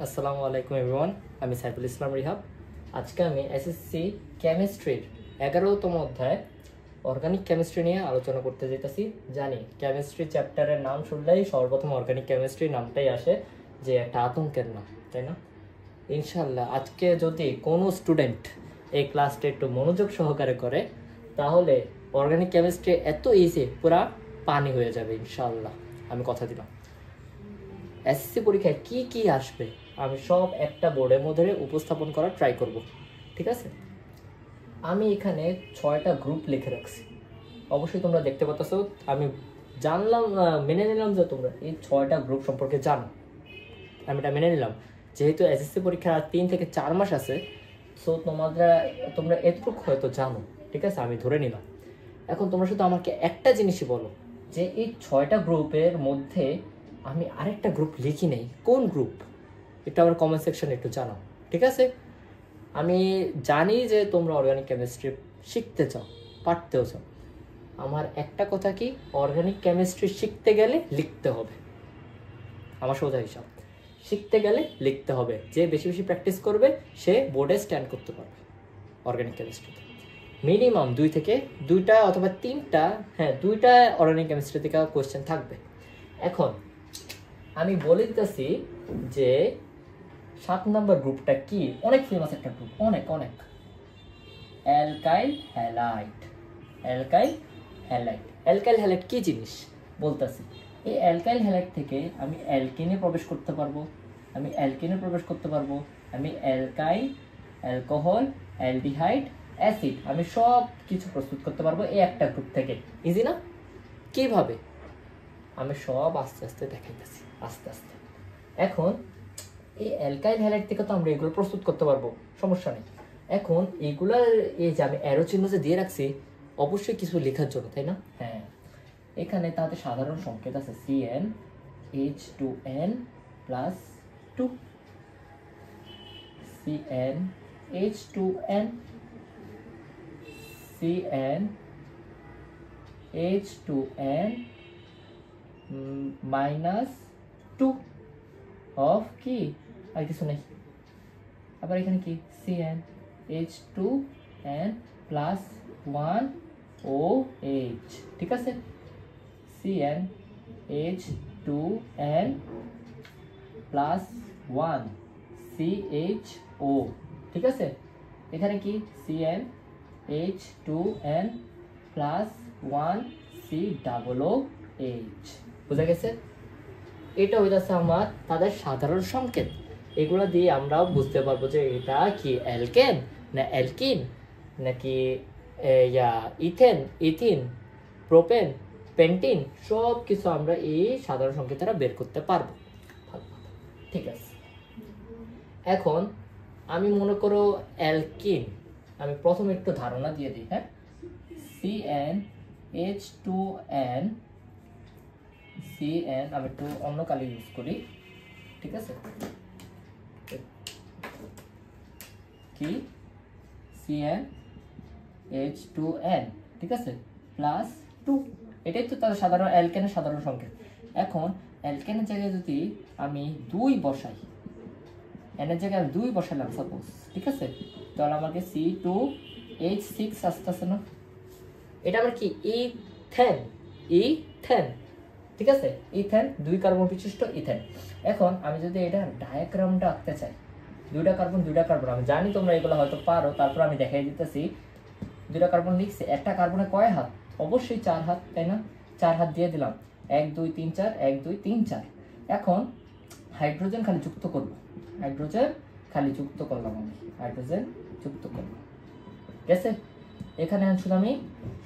আসসালামু আলাইকুম এভরিওয়ান, আমি সাইফুল ইসলাম রিহাব। আজকে আমি এসএসসি কেমিস্ট্রির 11তম অধ্যায় অর্গানিক কেমিস্ট্রি নিয়ে আলোচনা করতে যেতেছি। জানি কেমিস্ট্রি চ্যাপ্টারের নাম শুনলেই সর্বপ্রথম অর্গানিক কেমিস্ট্রি নামটাই আসে, যে একটা আতঙ্কের নাম, তাই না? ইনশাল্লাহ আজকে যদি কোনো স্টুডেন্ট এই ক্লাসটা একটু মনোযোগ সহকারে করে, তাহলে অর্গানিক কেমিস্ট্রি এত ইজি, পুরা পানি হয়ে যাবে ইনশাল্লাহ, আমি কথা দিলাম। এসএসসি পরীক্ষায় কি কি আসবে আমি সব একটা বোর্ডের মধ্যে উপস্থাপন করার ট্রাই করব, ঠিক আছে? আমি এখানে 6টা গ্রুপ লিখে রাখছি, অবশ্যই তোমরা দেখতে পাচ্ছ। আমি জানলাম, মেনে নিলাম যে তোমরা এই 6টা গ্রুপ সম্পর্কে জানো। আমি এটা মেনে নিলাম, যেহেতু এসএসসি পরীক্ষা 3 থেকে 4 মাস আছে, সো তোমরা এতটুকু হয়তো জানো, ঠিক আছে? আমি ধরে নিলাম। এখন তোমরা শুধু আমাকে একটা জিনিসই বলো, যে এই 6টা গ্রুপের মধ্যে আমি আরেকটা গ্রুপ লিখি নেই, কোন গ্রুপ? এটা আমার কমেন্ট সেকশনে একটু জানাও, ঠিক আছে? আমি জানি যে তোমরা অর্গানিক কেমিস্ট্রি শিখতে চাও, পারতেও চাও। আমার একটা কথা কি, অর্গানিক কেমিস্ট্রি শিখতে গেলে লিখতে হবে। আমার সোজা হিসাব, শিখতে গেলে লিখতে হবে। যে বেশি বেশি প্র্যাকটিস করবে সে বোর্ডে স্ট্যান্ড করতে পারবে অর্গানিক কেমিস্ট্রিতে। মিনিমাম 2টা অথবা 3টা, হ্যাঁ 2টা অর্গানিক কেমিস্ট্রি থেকে কোয়েশ্চেন থাকবে। এখন আমি বলে দিতেছি যে 7 নম্বর গ্রুপটা কি, অনেক ফেমাস একটা গ্রুপ, অনেক অনেক, alkyl halide. Alkyl halide, alkyl halide কি জিনিস বলতেছি। এই অ্যালকাইল হ্যালাইড থেকে আমি অ্যালকেনে প্রবেশ করতে পারবো, আমি অ্যালকাইল, অ্যালকোহল, অ্যালডিহাইড, অ্যাসিড, আমি সব কিছু প্রস্তুত করতে পারবো এই একটা গ্রুপ থেকে। ইজি না? কিভাবে? আমি সব আস্তে আস্তে দেখাইতেছি, আস্তে আস্তে। এখন এই অ্যালকাইল হ্যালাইড থেকে তো আমরা এগুলো প্রস্তুত করতে পারবো, সমস্যা নেই। এখন এগুলার এই যে আমি অ্যারো চিহ্ন যে দিয়ে রাখছি, অবশ্যই কিছু লেখার জন্য, তাই না? হ্যাঁ, এখানে তাতে সাধারণ সংকেত আছে CnH2n+2, CnH2n, CnH2n-2 অফ কি আর কিছু নেই। আবার এখানে কি CnH2n+1OH, ঠিক আছে? CnH2n+1CHO, ঠিক আছে? এখানে কি CnH2n+1COOH, বুঝা গেছে? এটা হইতেছে আমার তাদের সাধারণ সংকেত। এগুলো দিয়ে আমরাও বুঝতে পারবো যে এটা কি অ্যালকেন না অ্যালকিন, নাকি ইথেন, ইথিন, প্রোপেন, পেন্টিন, সব কিছু আমরা এই সাধারণ সংকেত দ্বারা বের করতে পারবো। ঠিক আছে, এখন আমি মনে করো অ্যালকিন, আমি প্রথমে একটু ধারণা দিয়ে দিই। হ্যাঁ, CnH2n, আমি একটু অন্য কালি ইউজ করি, ঠিক আছে? কি CnH2n, ঠিক আছে, +2, এটাই তো তার সাধারণ অ্যালকেনের সাধারণ সংকেত। এখন অ্যালকেনের জায়গায় যদি আমি 2 বসাই, এনের জায়গায় আমি 2 বসালাম সাপোজ, ঠিক আছে, তাহলে আমাকে C2H6 আসতেছে না? এটা আমার কি ইথেন, ইথেন, ঠিক আছে? ইথেন, 2 কার্বন বিশিষ্ট ইথেন। এখন আমি যদি এটা ডায়াগ্রামটা আঁকতে চাই, 2টা কার্বন, আমি জানি তোমরা এগুলো হয়তো পারো, তারপর আমি দেখাই দিতেছি। 2টা কার্বন লিখছি, একটা কার্বনে কয় হাত? অবশ্যই 4 হাত, তাই না? 4 হাত দিয়ে দিলাম, 1 2 3 4, 1 2 3 4। এখন হাইড্রোজেন খালি যুক্ত করবো, হাইড্রোজেন যুক্ত করবো, গেছে? এখানে শুধু আমি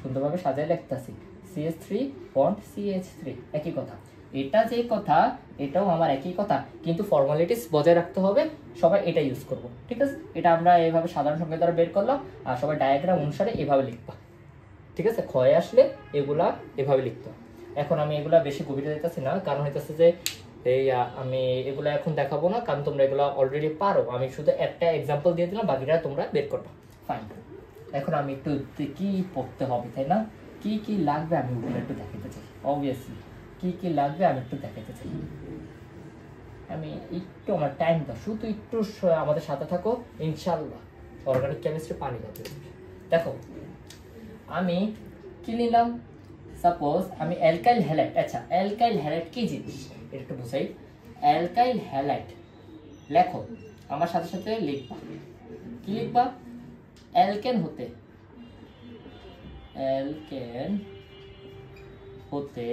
সুন্দরভাবে সাজায় লিখতেছি CH3 বন্ড CH3, একই কথা। এটা যে কথা, এটাও আমার একই কথা, কিন্তু ফর্মালিটিস বজায় রাখতে হবে, সবাই এটা ইউজ করব, ঠিক আছে? এটা আমরা এইভাবে সাধারণ সংকেত দ্বারা বের করলাম, আর সবাই ডায়াগ্রাম অনুসারে এভাবে লিখবা, ঠিক আছে? ক্ষয় আসলে এগুলা এভাবে লিখতে। এখন আমি এগুলা বেশি গভীরে যেতেছি না, কারণ হইতেছে যে আমি এগুলা এখন দেখাবো না, কারণ তোমরা এগুলা অলরেডি পারো। আমি শুধু একটা এক্সাম্পল দিয়ে দিলাম, বাকিটা তোমরা বের করবা। ফাইন, এখন আমি একটু কি পড়তে হবে, তাই না? কি কি লাগবে আমি ওগুলো একটু দেখাতে চাই। অবভিয়াসলি কি কি লাগবে আমি একটু দেখাতে চাই। আমি একটু আমার টাইম দাও, শুধু একটু আমাদের সাথে থাকো, ইনশাল্লাহ অর্গানিক কেমিস্ট্রি পানি পাবে। দেখো আমি কি নিলাম, সাপোজ আমি অ্যালকাইল হ্যালাইড। আচ্ছা অ্যালকাইল হ্যালাইড কি জিনিস এটা একটু বুঝাই। অ্যালকাইল হ্যালাইড লেখো, আমার সাথে সাথে লিখবা। কি লিখবা? অ্যালকেন হতে, অ্যালকেন হতে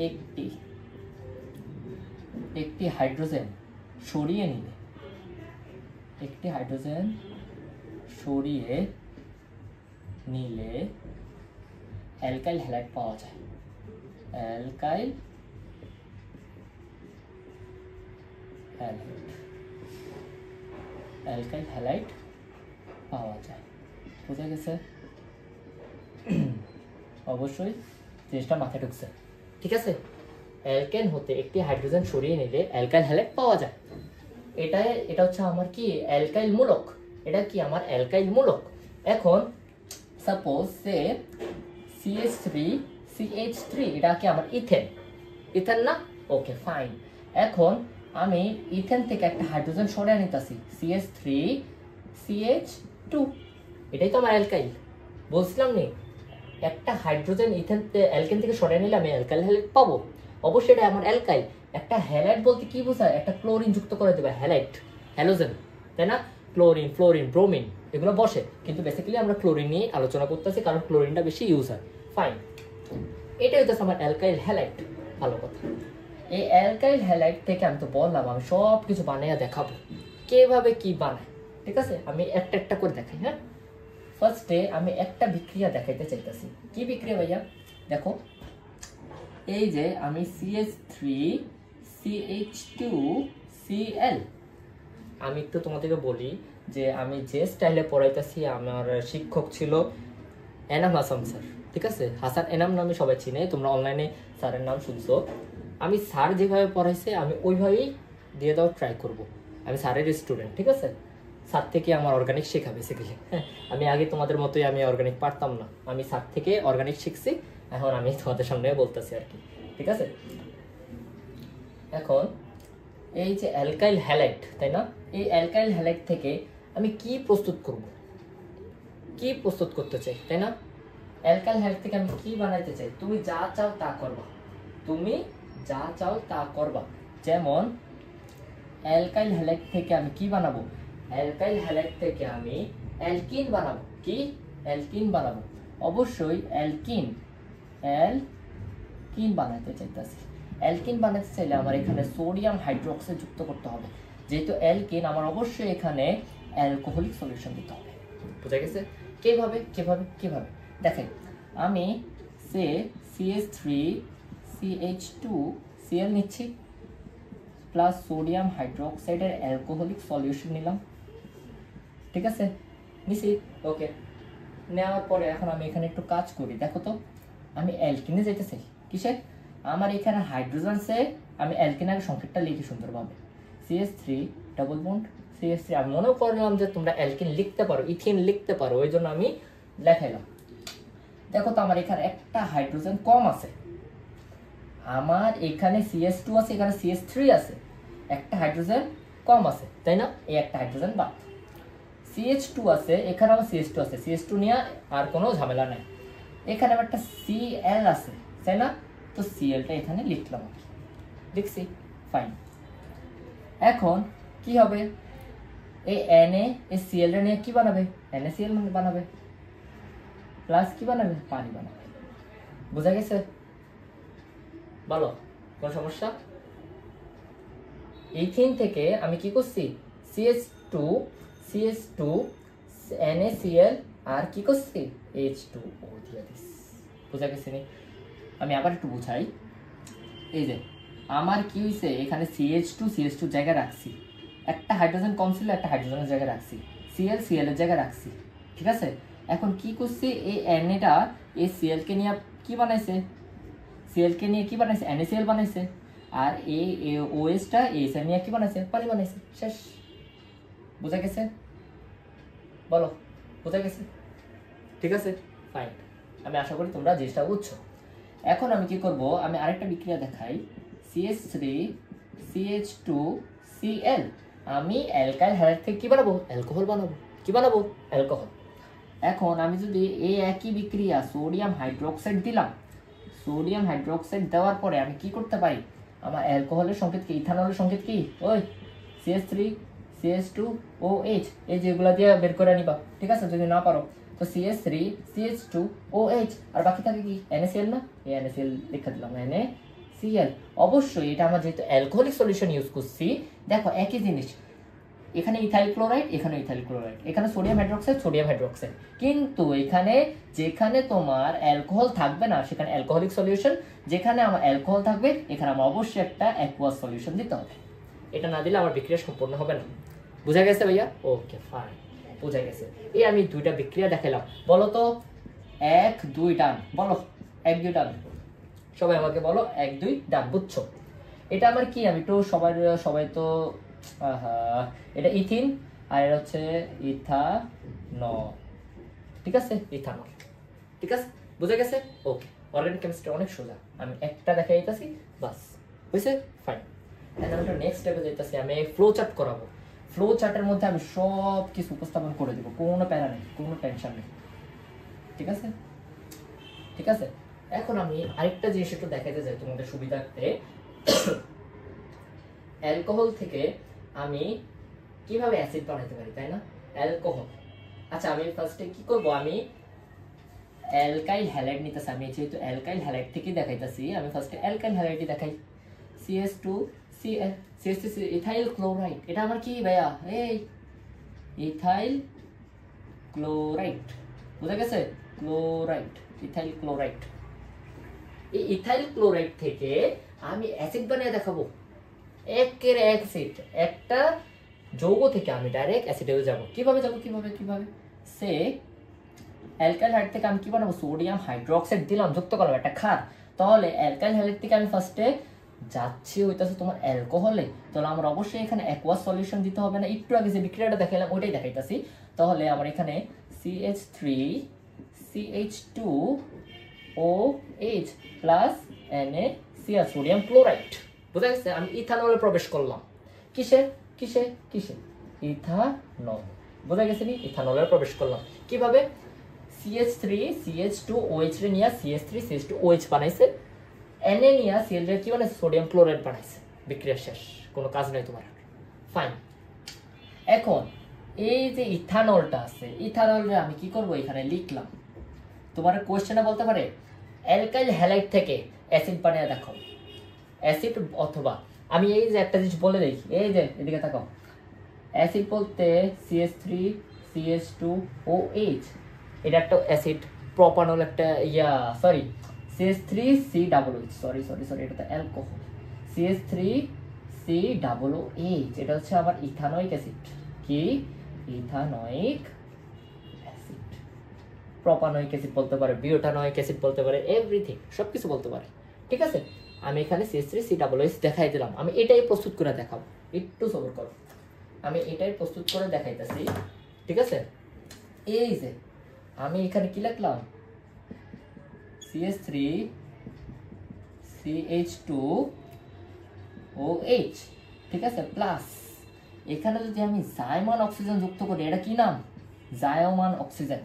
একটি একটি হাইড্রোজেন সরিয়ে নিলে, একটি হাইড্রোজেন সরিয়ে নিলে অ্যালকাইল হ্যালাইড পাওয়া যায়। অ্যালকাইল হ্যালাইড, অ্যালকাইল হ্যালাইড পাওয়া যায়। বুঝা গেছে? অবশ্যই জিনিসটা মাথায় ঢুকছে, ঠিক আছে? অ্যালকেন হতে একটি হাইড্রোজেন সরিয়ে নিলে অ্যালকাইল হ্যালাইড পাওয়া যায়। এটা হচ্ছে আমার কি অ্যালকাইল মূলক, এটা কি আমার অ্যালকাইল মূলক। এখন সাপোজ সে CH3 CH3 এটা কি আমার ইথেন, ইথেন না? Okay fine. এখন আমি ইথেন থেকে একটা হাইড্রোজেন সরিয়ে নিতেছি, CH3 CH2, এটাই তো আমার অ্যালকাইল। বলছিলাম নি একটা হাইড্রোজেন ইথেন অ্যালকেন থেকে সরিয়ে নিলে আমি অ্যালকাইল হ্যালাইড পাবো। অবশ্যই এটা আমার অ্যালকাইল। একটা হ্যালাইড বলতে কি বোঝায়? একটা ক্লোরিন যুক্ত করে দেবে, হ্যালাইড হ্যালোজেন, তাই না? ক্লোরিন, ফ্লোরিন, ব্রোমিন এগুলো বসে, কিন্তু বেসিক্যালি আমরা ক্লোরিন নিয়ে আলোচনা করতেছি কারণ ক্লোরিনটা বেশি ইউজ হয়। ফাইন, এটাই হচ্ছে আমার অ্যালকাইল হ্যালাইড। ভালো কথা। এই অ্যালকাইল হ্যালাইড থেকে আমি তো বললাম আমি সব কিছু বানিয়ে দেখাবো কিভাবে কি বানায়, ঠিক আছে? আমি একটা একটা করে দেখাই। হ্যাঁ, ফার্স্টে আমি একটা বিক্রিয়া দেখাইতে চাইতেছি। কি বিক্রিয়া ভাইয়া? দেখো এই যে আমি CH3 CH2 Cl, আমি একটু তোমাদেরকে বলি যে আমি যে স্টাইলে পড়াইতেছি আমার শিক্ষক ছিল এনাম হাসান স্যার, ঠিক আছে? হাসান এনাম নামে সবাই চিনে, তোমরা অনলাইনে স্যারের নাম শুনছো। আমি স্যার যেভাবে পড়াইছে আমি ওইভাবেই দিয়ে দেওয়ার ট্রাই করব। আমি স্যারের স্টুডেন্ট, ঠিক আছে? স্যার থেকে আমার অর্গানিক শেখা বেসিক্যালি। হ্যাঁ, আমি আগে তোমাদের মতোই আমি অর্গানিক পারতাম না, আমি স্যার থেকে অর্গানিক শিখছি, এখন আমি তোমাদের সামনে বলতেছি আর কি, ঠিক আছে? এখন এই যে অ্যালকাইল হ্যালাইড, তাই না? এই অ্যালকাইল হ্যালাইড থেকে আমি কি প্রস্তুত করব, কি প্রস্তুত করতে চাই, তাই না? অ্যালকাইল হ্যালাইড থেকে আমি কি বানাইতে চাই? তুমি যা চাও তা করবা, তুমি যা চাও তা করবা। যেমন অ্যালকাইল হ্যালাইড থেকে আমি কি বানাবো? অ্যালকাইল হ্যালাইড থেকে আমি অ্যালকিন বানাবো। কি? অ্যালকিন বানাবো। অবশ্যই অ্যালকিন, অ্যালকিন বানাতে চাইতেছি। অ্যালকিন বানাতে চাইলে আমার এখানে সোডিয়াম হাইড্রোক্সাইড যুক্ত করতে হবে। যেহেতু অ্যালকিন, আমার অবশ্যই এখানে অ্যালকোহলিক সলিউশন দিতে হবে। বুঝা গেছে? কিভাবে কিভাবে কিভাবে দেখেন, আমি সে CH3 CH2 Cl নিচ্ছি, প্লাস সোডিয়াম হাইড্রোক্সাইডের অ্যালকোহলিক সলিউশন নিলাম, ঠিক আছে? নিছি, ওকে। নেওয়ার পরে এখন আমি এখানে একটু কাজ করি। দেখো তো আমি অ্যালকিনে যেতে চাই। কিসে? আমার এখানে হাইড্রোজেন সে আমি অ্যালকিনের সংকেতটা লিখি সুন্দরভাবে, CH3 ডাবল বন্ড CH3। আমি মনেও করলাম যে তোমরা অ্যালকিন লিখতে পারো, ইথিন লিখতে পারো, ওই জন্য আমি লেখাইলাম। দেখো তো আমার এখানে একটা হাইড্রোজেন কম আছে, আমার এখানে CH2 আছে, এখানে CH3 আছে, একটা হাইড্রোজেন কম আছে, তাই না? এই একটা হাইড্রোজেন বাদ। CH2 আছে, এখানে আমার CH2 আছে, CH2 নিয়ে আর কোনো ঝামেলা নাই। এখানে আমার একটা Cl আছে, তাই না? তো Clটা এখানে লিখলাম, লিখছি, ফাইন। এখন কি হবে? এই Na এই Cl এর নিয়ে কি বানাবে? NaCl বানাবে, প্লাস কি বানাবে? পানি বানাবে। বোঝা গেছে? বলো কোন সমস্যা? ইথিন থেকে আমি কি করছি? CH2 NaCl আর কি করছি? H2O দিয়ে দিচ্ছি। বুঝা গেছে নি? আমি আবার একটু বুঝাই। এই যে আমার কি হয়েছে, এখানে CH2 জায়গায় রাখছি, একটা হাইড্রোজেন কম ছিল, একটা হাইড্রোজেনের জায়গায় রাখছি, Cl এর জায়গায় রাখছি, ঠিক আছে? এখন কি করছি, এই Na এই Cl কে নিয়ে কি বানাইছে? Cl কে নিয়ে কি বানাইছে? NaCl বানাইছে। আর এই OH-টা এইচ নিয়ে কি বানাইছে? পানি বানাইছে। শেষ। বুঝা গেছে? বলো বুঝা গেছে? ঠিক আছে, ফাইন। আমি আশা করি তোমরা জিনিসটা বুঝছো। এখন আমি কি করব, আমি আরেকটা বিক্রিয়া দেখাই। CH3CH2Cl। আমি অ্যালকাইল হ্যালাইড থেকে কি বানাবো? অ্যালকোহল বানাবো। কি বানাবো? অ্যালকোহল। এখন আমি যদি এই একই বিক্রিয়া সোডিয়াম হাইড্রোক্সাইড দিলাম, সোডিয়াম হাইড্রোক্সাইড দেওয়ার পরে আমি কি করতে পারি? আমার অ্যালকোহলের সংকেত কি? ইথানলের সংকেত কি? ওই CH3CH2OH, এই যেগুলো দিয়ে বের করে নিবা, ঠিক আছে? যদি না পারো তো CH3CH2OH, আর বাকি থাকে কি? NaCl না? এই NaCl লিখে দিলাম, NaCl। অবশ্যই এটা আমরা যেহেতু অ্যালকোহলিক সলিউশন ইউজ করছি, দেখো একই জিনিস, এখানে ইথাইল ক্লোরাইড, এখানে ইথাইল ক্লোরাইড, এখানে সোডিয়াম হাইড্রোক্সাইড, সোডিয়াম হাইড্রোক্সাইড, কিন্তু এখানে যেখানে তোমার অ্যালকোহল থাকবে না সেখানে অ্যালকোহলিক সলিউশন, যেখানে আমার অ্যালকোহল থাকবে এখানে আমার অবশ্যই একটা অ্যাকুয়াস সলিউশন দিতে হবে। এটা না দিলে আমার বিক্রিয়া সম্পূর্ণ হবে না। বুঝা গেছে ভাইয়া? ওকে ফাইন, বুঝা গেছে। এই আমি দুইটা বিক্রিয়া দেখালাম, বলো তো 1 2 ডান, বলো 1 2 ডান, সবাই আমাকে বলো 1 2 ডান। বুঝছো এটা আমার কি? আমি তো সবাই তো এটা ইথিন আর এটা হচ্ছে ইথানল, ঠিক আছে? ইথানল, ঠিক আছে? বুঝা গেছে? ওকে, অর্গানিক কেমিস্ট্রি অনেক সোজা, আমি একটা দেখাই দিতেছি বাস, বুঝছে? ফাইন। এখন আমরা নেক্সট স্টেপে যাইতেছি, আমি ফ্লো চার্ট করাবো। ফ্লো চার্টের মধ্যে আমি সব কিছু উপস্থাপন করে দেবো, কোনো প্যারা নেই, কোনো টেনশন নেই, ঠিক আছে? ঠিক আছে, এখন আমি আরেকটা জিনিস একটু দেখাইতে চাই তোমাদের সুবিধার্থে। অ্যালকোহল থেকে আমি কিভাবে অ্যাসিড বানাইতে পারি, তাই না? অ্যালকোহল, আচ্ছা আমি ফার্স্টে কি করব? আমি অ্যালকাইল হ্যালাইড নিতেছি, আমি যেহেতু অ্যালকাইল হ্যালাইড থেকে দেখাইতেছি, আমি ফার্স্টে অ্যালকাইল হ্যালাইডই দেখাই। CH2Cl, CH3 ইথাইল ক্লোরাইড, এটা আমার কি ভাইয়া? এই ইথাইল ক্লোরাইড, বুঝা গেছে? Chloride, ethyl chloride. এই ইথাইল ক্লোরাইড থেকে আমি অ্যাসিড বানিয়ে দেখাবো, একের অ্যাসিড, একটা যৌগ থেকে আমি ডাইরেক্ট অ্যাসিডে যাব। কিভাবে যাব? কিভাবে সে অ্যালকাইল হ্যালাইড থেকে আমি কি বানাবো? সোডিয়াম হাইড্রোক্সাইড দিলাম, যুক্ত করলাম একটা ক্ষার। তাহলে অ্যালকাইল হ্যালাইড থেকে আমি ফার্স্টে যাচ্ছি হইতাছে তোমার অ্যালকোহলে, তাহলে আমার অবশ্যই এখানে অ্যাকুয়াস সলিউশন দিতে হবে না? একটু আগে যে বিক্রিয়াটা দেখাইলাম ওইটাই দেখাইতাছি। তাহলে আমার এখানে CH3CH2OH plus NaCl, sodium chloride, বুঝা গেছে? আমি ইথানলে প্রবেশ করলাম। কিসে? ইথানল, বোঝা গেছে নি? ইথানলে প্রবেশ করলাম। কিভাবে? CH3CH2OH রে নিয়ে CH3CH2OH বানাইছে, Na নিয়ে Cl রে কি বানাইছে? সোডিয়াম ক্লোরাইড বানাইছে। বিক্রিয়া শেষ, কোনো কাজ নাই তোমার। ফাইন। এখন এই যে ইথানলটা আছে, ইথানলটা আমি কি করব? এখানে লিখলাম। তোমার কোশ্চেনে বলতে পারে অ্যালকাইল হ্যালাইড থেকে অ্যাসিড বানিয়ে দেখাও, অ্যাসিড অথবা আমি এই যে একটা জিনিস বলে দেখি, এই যে এদিকে তাকাও, অ্যাসিড বলতে CH3CH2OH, এটা একটা অ্যাসিড। প্রপানল একটা CH3COOH, সরি এটা তো অ্যালকোহল। CH3COOH, এটা হচ্ছে আমার ইথানোয়িক অ্যাসিড। কি? Ethanoic acid. প্রপানোয়িক অ্যাসিড বলতে পারে, বিউটানোয়িক অ্যাসিড বলতে পারে, এভরিথিং, সবকিছু বলতে পারে, ঠিক আছে? আমি এখানে CH3COOH দেখাই দিলাম, আমি এটাই প্রস্তুত করে দেখাবো, একটু সবর করো, আমি এটাই প্রস্তুত করে দেখাইতেছি, ঠিক আছে? এই যে আমি এখানে কি লিখলাম? CH3CH2OH, ঠিক আছে? প্লাস এখানে যদি আমি জাইমান অক্সিজেন যুক্ত করি, এটা কি নাম? জায়মান অক্সিজেন।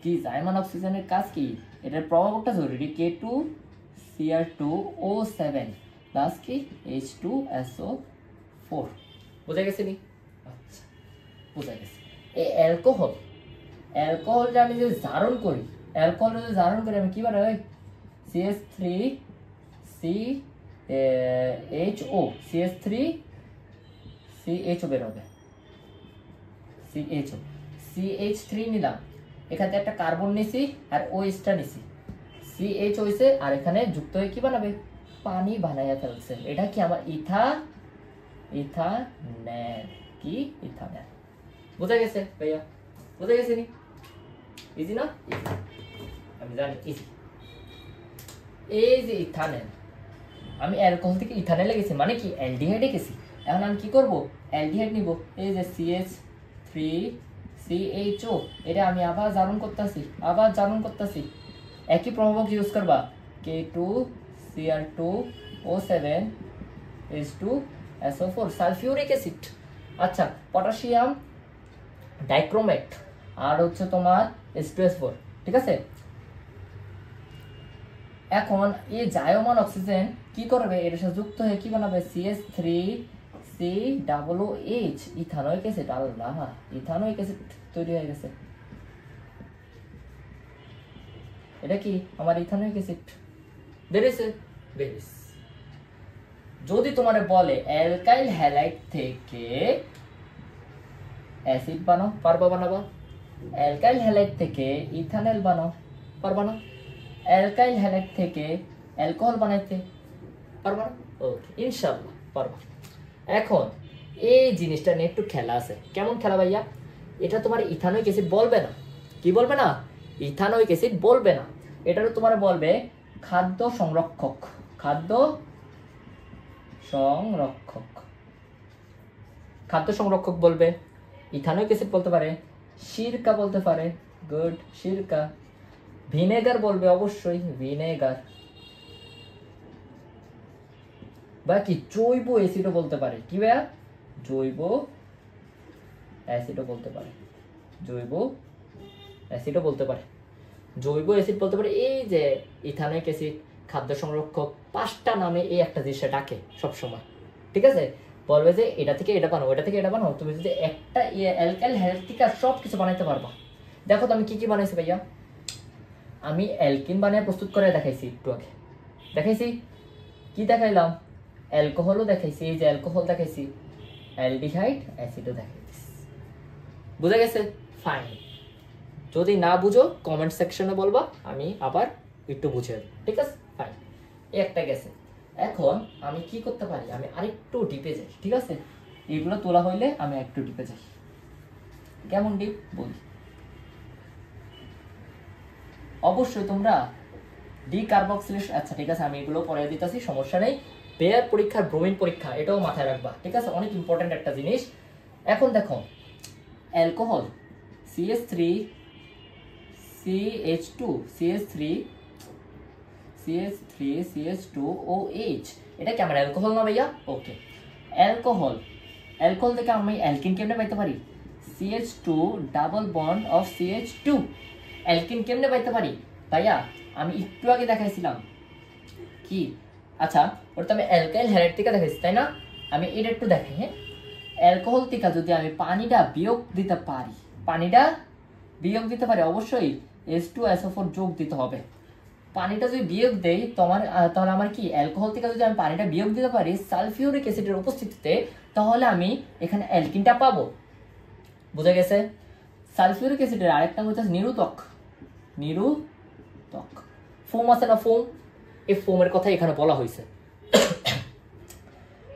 কি জাইমান অক্সিজেনের কাজ কি? এটার প্রভাবকটা জরুরি, K2Cr2O7 প্লাস কি H2SO4, বুঝা গেছে নি? আচ্ছা, বুঝা গেছে। এই অ্যালকোহল যে আমি যদি জারণ করি, আমি কি বানাই? CH3CHO, CH3CHO বের হবে, CH3 নিলাম, এখান থেকে একটা কার্বন নিছি আর OH নিছি, CH হইছে, আর এখানে যুক্ত হয়ে কি বানাবে? পানি বানাইয়া ফেলছে। এটা কি আমার ইথানল, কি ইথানল, বুঝা গেছে ভাইয়া? বুঝা গেছে নি? ইজি না? আমি জানি ইজি। এই যে ইথানল, আমি অ্যালকোহল থেকে ইথানলে গেছি, মানে কি অ্যালডিহাইডে গেছি। এখন আমি কি করব? অ্যালডিহাইড নিব, এই যে CH3CHO, এটা আমি আবার জারণ করতেছি, একই প্রভাবক ইউজ করবা, K2Cr2 O7H2SO4 সালফিউরিক অ্যাসিড। আচ্ছা, পটাশিয়াম ডাইক্রোমেট আর হচ্ছে তোমার H2S4, ঠিক আছে। এখন এই জায়মান অক্সিজেন কি করবে, এর সাথে যুক্ত হয়ে কি বানাবে, CH3COOH, ইথানোয়িক অ্যাসিড। আল্লাহ, ইথানোয়িক অ্যাসিড তৈরি হয়ে গেছে। এটা কি আমার ইথানোয়িক অ্যাসিড বেরিয়েছে। যদি তোমারে বলে অ্যালকাইল হ্যালাইড থেকে অ্যাসিড বানাও, পারবা বানাবা? অ্যালকাইল হ্যালাইড থেকে ইথানল বানাও, পারবা না? অ্যালকাইল হ্যালাইড থেকে অ্যালকোহল বানাইতে পারবা না? ওকে, ইনশাআল্লাহ পারবা। এখন এই জিনিসটা নিয়ে একটু খেলা আছে। কেমন খেলা ভাইয়া? এটা তোমার ইথানোয়িক অ্যাসিড বলবে না। কি বলবে না? ইথানোয়িক অ্যাসিড বলবে না। এটারও তোমার বলবে খাদ্য সংরক্ষক। খাদ্য সংরক্ষক, খাদ্য সংরক্ষক বলবে। ইথানোয়িক অ্যাসিড বলতে পারে, সিরকা বলতে পারে, গুড, সিরকা। ভিনেগার বলবে, অবশ্যই ভিনেগার। বাকি জৈব অ্যাসিডও বলতে পারে। কি ভাইয়া? জৈব অ্যাসিডও বলতে পারে, জৈব অ্যাসিডও বলতে পারে, জৈব অ্যাসিড বলতে পারে। এই যে ইথানোয়িক অ্যাসিড, খাদ্য সংরক্ষক, 5টা নামে এই একটা জিনিস ডাকে সবসময়, ঠিক আছে। বলবে যে এটা থেকে এটা বানাও, এটা থেকে এটা বানাও। তুমি যদি একটা অ্যালকাইল হ্যালাইড থেকে সব কিছু বানাইতে পারবা। দেখো তো আমি কি কি বানাইছি ভাইয়া। আমি অ্যালকিন বানিয়ে প্রস্তুত করে দেখাইছি, একটু আগে দেখাইছি। কি দেখাইলাম? অ্যালকোহলও দেখাইছি, এই যে অ্যালকোহল দেখাইছি, অ্যালডিহাইড অ্যাসিডও দেখাইছি। বুঝা গেছে? ফাইন। যদি না বুঝো কমেন্ট সেকশনে বলবা, আমি আবার একটু বুঝিয়ে দেব, ঠিক আছে? ফাইন, একটা গেছে। এখন আমি কি করতে পারি, আমি আরেকটু ডিপে যাই, ঠিক আছে। এগুলো তোলা হইলে আমি একটু ডিপে যাই। কেমন ডিপ বলি। অবশ্যই তোমরা ডিকার্বক্সিলেশন, আচ্ছা ঠিক আছে, আমি এগুলো পরে দিতেছি, সমস্যা নেই। বেয়ার পরীক্ষার ব্রোমিন পরীক্ষা, এটাও মাথায় রাখবা, ঠিক আছে। অনেক ইম্পর্টেন্ট একটা জিনিস। এখন দেখো, অ্যালকোহল CH3CH2OH, এটা কি আমার অ্যালকোহল না ভাইয়া? ওকে, অ্যালকোহল। অ্যালকোহল থেকে আমি অ্যালকিন কেমনে পাইতে পারি? CH2 double bond of CH2। Alkyne কেমনে পাইতে পারি ভাইয়া? আমি একটু আগে দেখাইছিলাম কি, আচ্ছা ওটা আমি অ্যালকাইল হ্যালাইড থেকে দেখাইছি, তাই না? আমি এটা একটু দেখাই। হ্যাঁ, অ্যালকোহল থেকে যদি আমি পানিটা বিয়োগ দিতে পারি, পানিটা বিয়োগ দিতে পারি, অবশ্যই H2SO4 যোগ দিতে হবে। পানিটা যদি বিয়োগ দেই তাহলে আমার কি, অ্যালকোহল থেকে যদি আমি পানিটা বিয়োগ দিতে পারি সালফিউরিক অ্যাসিডের উপস্থিতিতে, তাহলে আমি এখানে অ্যালকিনটা পাবো। বুঝা গেছে? সালফিউরিক অ্যাসিডের আরেকটা হচ্ছে নিরুতক। নিরুতক ফোম আছে না, ফোম, এই ফোমের কথা এখানে বলা হয়েছে।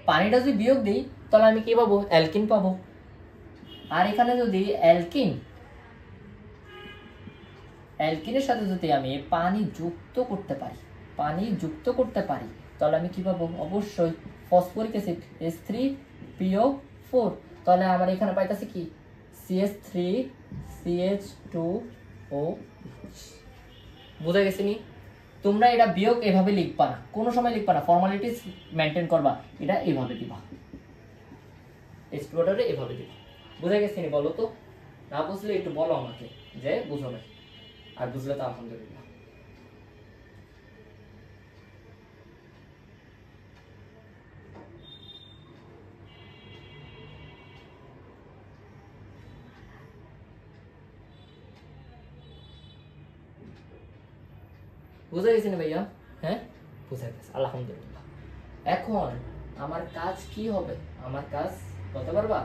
পানিটা যদি বিয়োগ দিই তাহলে আমি কি পাবো? অ্যালকিন পাবো। আর এখানে যদি অ্যালকিনের সাথে যদি আমি পানি যুক্ত করতে পারি, তাহলে আমি কি পাবো? অবশ্যই ফসফরিক অ্যাসিড H3PO4। তাহলে আমার এখানে পাইতেছে কি, CH3CH2OH। বুঝা গেছে নি? তোমরা এটা বিয়োগ এভাবে লিখবা না, কোনো সময় লিখবা না, ফর্মালিটিস মেনটেন করবা। এটা এইভাবে দিবা, এক্সপ্লোডারে এভাবে দিবা। বুঝা গেছে নি? বলো তো, না বুঝলে একটু বলো আমাকে যে বুঝো না, আর বুঝলে তো আলহামদুলিল্লাহ। বুঝা গেছে না ভাইয়া? হ্যাঁ, বুঝা গেছে, আলহামদুলিল্লাহ। এখন আমার কাজ কি হবে? আমার কাজ বলতে পারবা?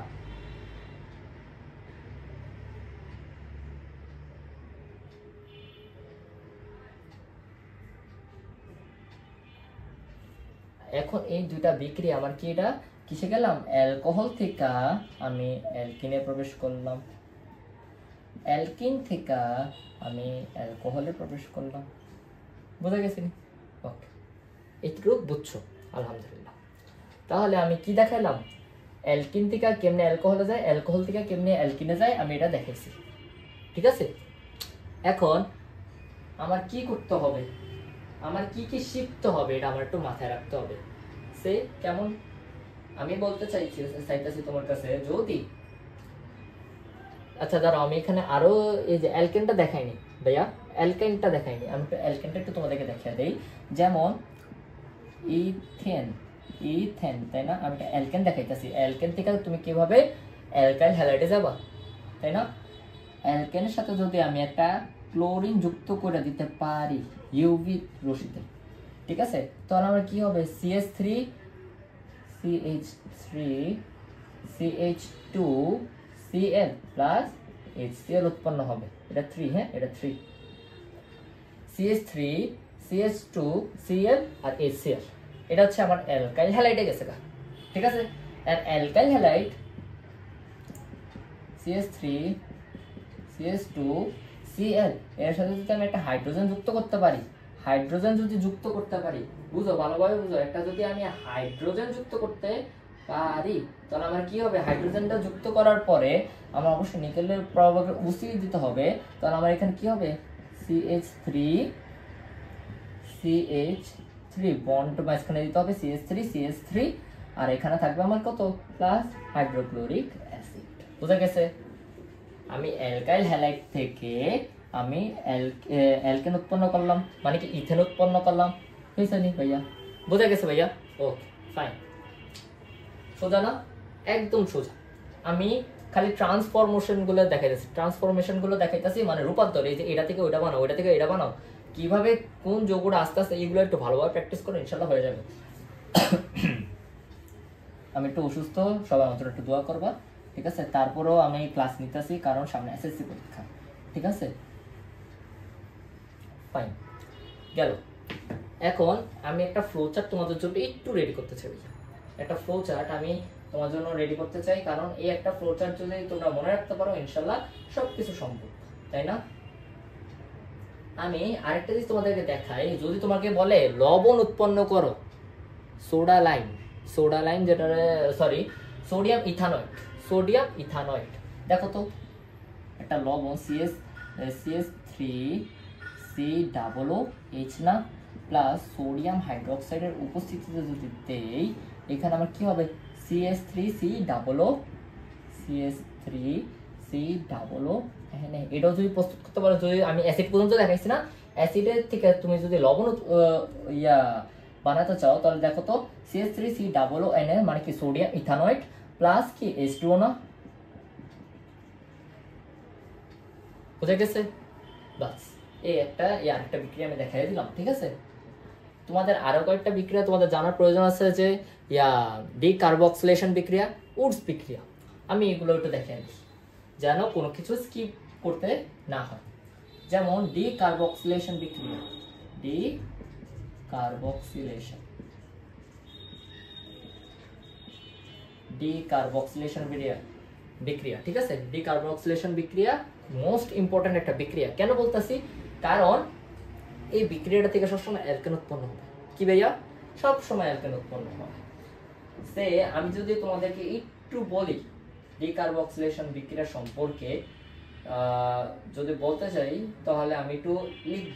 এখন এই দুইটা বিক্রিয়া আমার কি, এটা কিসে গেলাম? অ্যালকোহল থেকে আমি অ্যালকিনে প্রবেশ করলাম, অ্যালকিন থেকে আমি অ্যালকোহলে প্রবেশ করলাম। বুঝা গেছে? ওকে, এইটুকু বুঝছো, আলহামদুলিল্লাহ। তাহলে আমি কি দেখাইলাম? অ্যালকিন থেকে কেমনে অ্যালকোহলে যায়, অ্যালকোহল থেকে কেমনে অ্যালকিনে যায়, আমি এটা দেখাইছি, ঠিক আছে। এখন আমার কি করতে হবে, আমার কি কি শিখতে হবে, এটা আমার একটু মাথায় রাখতে হবে। সে কেমন আমি বলতে চাইতেছি তোমার কাছে যদি আচ্ছা দাঁড়াও আমি এখানে আরো এই যে অ্যালকেনটা দেখাইনি ভাইয়া, অ্যালকেনটা দেখাইনি, আমি একটু অ্যালকেনটা একটু তোমাদেরকে দেখিয়ে দেই। যেমন ইথেন, ইথেন তাই না, আমি একটা অ্যালকেন দেখাইতেছি। অ্যালকেন থেকে তুমি কিভাবে অ্যালকাইল হ্যালাইডে যাবা তাই না। অ্যালকেনের সাথে যদি আমি একটা ক্লোরিন যুক্ত করে দিতে পারি ইউভি রশ্মিতে, ঠিক আছে, তাহলে আমার কি হবে CH3 CH3 CH2 Cl plus HCl উৎপন্ন হবে। এটা 3, হ্যাঁ এটা 3 CH3 CH2 Cl আর HCl, এটা হচ্ছে আমার অ্যালকাইল হ্যালাইডে গেছে গা, ঠিক আছে। আর alkyl halide CH3 CH2 Cl এর সাথে যদি আমি একটা হাইড্রোজেন যুক্ত করতে পারি, হাইড্রোজেন যদি যুক্ত করতে পারি, বুঝো ভালোভাবে বুঝো, একটা যদি আমি হাইড্রোজেন যুক্ত করতে পারি তাহলে আমার কি হবে, হাইড্রোজেনটা যুক্ত করার পরে আমার অবশ্যই নিকেলের প্রভাবকে উসিয়ে দিতে হবে। তাহলে আমার এখানে কি হবে CH3 CH3 বন্ড মাঝখানে দিতে হবে CH3 CH3, আর এখানে থাকবে আমার কত প্লাস হাইড্রোক্লোরিক অ্যাসিড। বুঝা গেছে। আমি অ্যালকাইল হ্যালাইড থেকে আমি অ্যালকেন উৎপন্ন করলাম, মানে কি ইথেন উৎপন্ন করলাম, বুঝছে নি ভাইয়া? বোঝা গেছে ভাইয়া? ওকে ফাইন, সোজা না? একদম সোজা। আমি খালি ট্রান্সফরমেশন গুলো দেখাইতেছি, ট্রান্সফরমেশন গুলো দেখাইতেছি, মানে রূপান্তর, এই যে এটা থেকে ওইটা বানাও, ওইটা থেকে এটা বানাও, কিভাবে কোন যোগগুলো আস্তে আস্তে, এগুলো একটু ভালোভাবে প্র্যাকটিস করে ইনশাল্লাহ হয়ে যাবে। আমি একটু অসুস্থ, সবাই আমার জন্য একটু দোয়া করবা, ঠিক আছে। তারপরেও আমি ক্লাস নিতেছি কারণ সামনে SSC পরীক্ষা, ঠিক আছে ফাইন গেল। এখন আমি একটা ফ্লো চার্ট তোমাদের জন্য একটু রেডি করতে চাই, একটা ফ্লো চার্ট আমি তোমার জন্য রেডি করতে চাই, কারণ এই একটা ফ্লো চার্ট যদি তোমরা মনে রাখতে পারো ইনশাল্লাহ সবকিছু সম্ভব, তাই না। আমি আরেকটা জিনিস তোমাদেরকে দেখাই, যদি তোমাকে বলে লবণ উৎপন্ন করো, সোডা লাইম যেটা, সরি সোডিয়াম ইথানয়েড, সোডিয়াম ইথানয়েড, দেখো তো একটা লবণ CH3COOH না, প্লাস সোডিয়াম হাইড্রোক্সাইডের উপস্থিতিতে যদি দেই, এখানে আমার কি হবে CH3COO, এখানে এটাও যদি প্রস্তুত করতে পারো, যদি আমি অ্যাসিড পর্যন্ত দেখাইছি না, অ্যাসিডের থেকে তুমি যদি লবণ বানাতে চাও তাহলে দেখো তো CH3COON মানে কি সোডিয়াম ইথানয়েড প্লাস কি H2O না, বুঝা গেছে? বাস এই আরেকটা বিক্রিয়া আমি দেখাই দিলাম, ঠিক আছে। তোমাদের আরো কয়েকটা বিক্রিয়া তোমাদের জানার প্রয়োজন আছে, যে ডিকার্বক্সিলেশন বিক্রিয়া, উডস বিক্রিয়া, আমি এগুলো একটু দেখাই দিই যেন কোনো কিছু স্কিপ করতে না হয়। যেমন ডিকার্বক্সিলেশন বিক্রিয়া, ডিকার্বক্সিলেশন বিক্রিয়া, ঠিক আছে। ডিকার্বক্সিলেশন বিক্রিয়া মোস্ট ইম্পর্টেন্ট একটা বিক্রিয়া। কেন বলতেছি, কারণ এই বিক্রিয়াটা থেকে সবসময় অ্যালকেন উৎপন্ন হবে। কি ভাইয়া? সবসময় অ্যালকেন উৎপন্ন হবে। সে আমি যদি তোমাদেরকে একটু বলি ডিকার্বক্সিলেশন বিক্রিয়া সম্পর্কে যদি বলতে চাই, তাহলে আমি একটু লিখব।